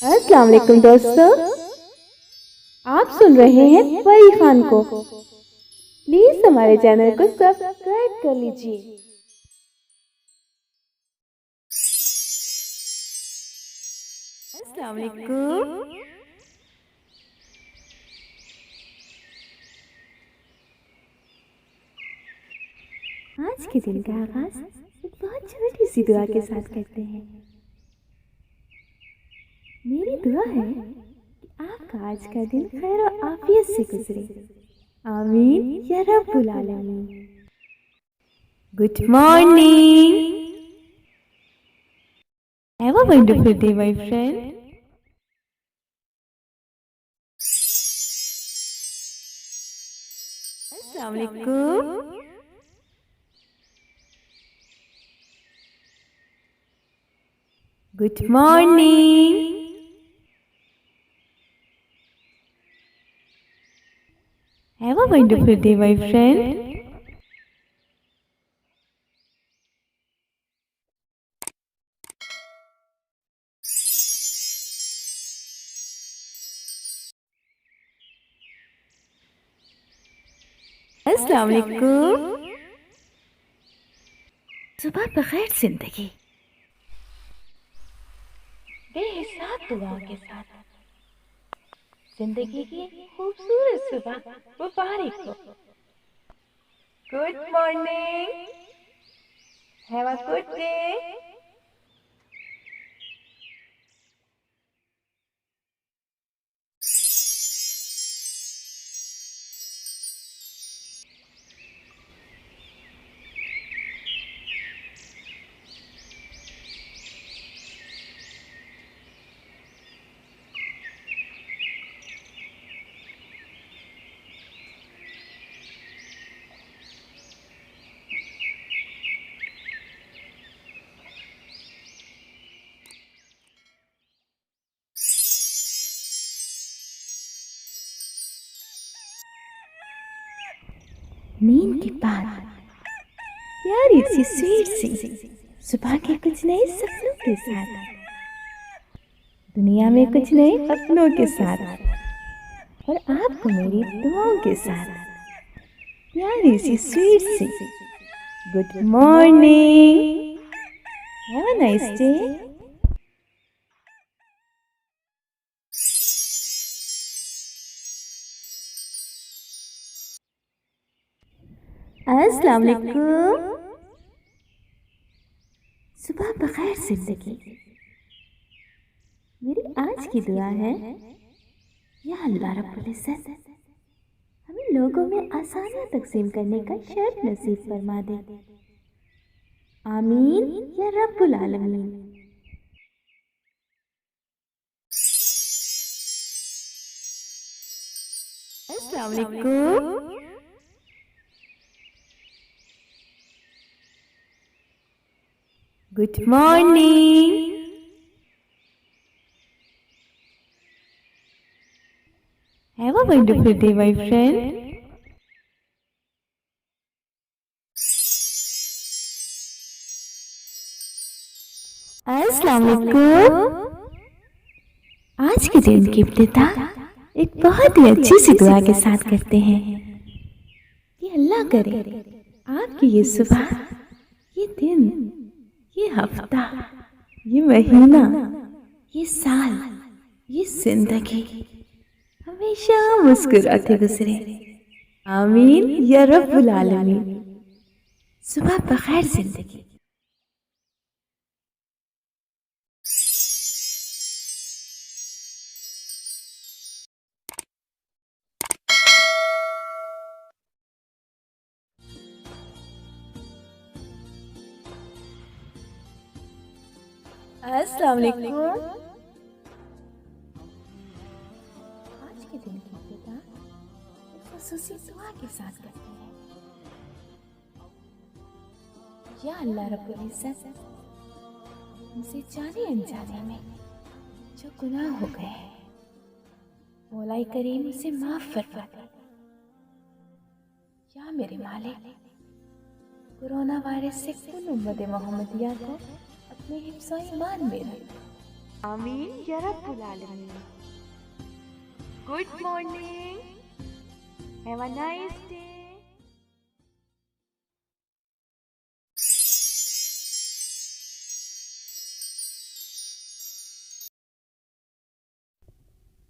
अस्सलाम वालेकुम दोस्तों, आप सुन रहे हैं परी खान को। प्लीज हमारे चैनल को सब्सक्राइब कर लीजिए। अस्सलाम वालेकुम। आज के दिन का आगाज एक बहुत छोटी सी दुआ के साथ करते हैं। मेरी दुआ है कि आपका आज का दिन खैर और आफियत से गुजरे। आमीन या रब्बुल आलमीन। Good morning. Have a wonderful day my friend. अस्सलाम वालेकुम। Good morning. Have a wonderful day my friend. अस्सलाम वालेकुम। सुबह बगैर जिंदगी बेहिसाब दुआ के साथ जिंदगी की खूबसूरत सुबह मुबारक हो। Good morning. Have a good day. नींद के बाद प्यारी सी स्वीट सी सुबह के कुछ नए सपनों के साथ, दुनिया में कुछ नए अपनों के साथ और आपको मेरी दुआओं के साथ प्यारी सी स्वीट सी good morning. Have a nice day. अस्सलाम वालेकुम। सुबह बगैर जिंदगी मेरी आज की दुआ है, या अल्लाह रब्बुल इज्जत हमें लोगों में आसानियां तकसीम करने का शर्फ नसीब फरमा दे। आमीन या रब्बुल आलमीन। अस्सलाम वालेकुम। Good morning. Have a wonderful day my friend. अस्सलाम वालेकुम। आज के दिन की इब्तिदा एक बहुत ही अच्छी सी दुआ के साथ करते हैं कि अल्लाह करे आपकी ये सुबह, ये दिन, ये हफ्ता, ये महीना, ये साल, ये जिंदगी हमेशा मुस्कुराते गुजरे। आमीन या रब्बुल आलमीन। सुबह बगैर जिंदगी। अस्सलाम वालेकुम। आज के दिन की इब्तिदा एक खुसूसी दुआ के साथ करते हैं। या अल्लाह रब्बुल इज्जत हमसे जाने अनजाने में जो गुनाह हो गए हैं, मौलाई करीम उसे माफ फरमा दे। या मेरे मालिक कोरोना वायरस से कुल उम्मत मोहम्मदिया को अपने हिफ्ज़-ओ-ईमान में रख। आमीन या रब्बुल आलमीन। Good morning, have a nice day.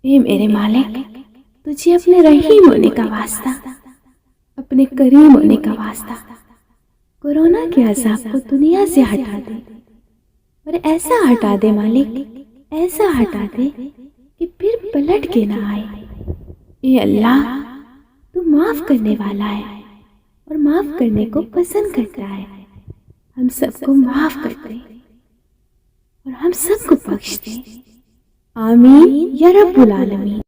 ए मेरे मालिक, तुझे अपने रहीम होने का वास्ता, अपने करीम होने का वास्ता, कोरोना के अज़ाब को दुनिया से हटा दे। और ऐसा हटा दे मालिक, ऐसा हटा दे कि फिर पलट के ना आए। ये अल्लाह, तू माफ करने वाला है और माफ करने को पसंद करता है। हम सबको माफ कर दे और हम सबको बख्श दे। आमीन या रब्बुल आलमीन।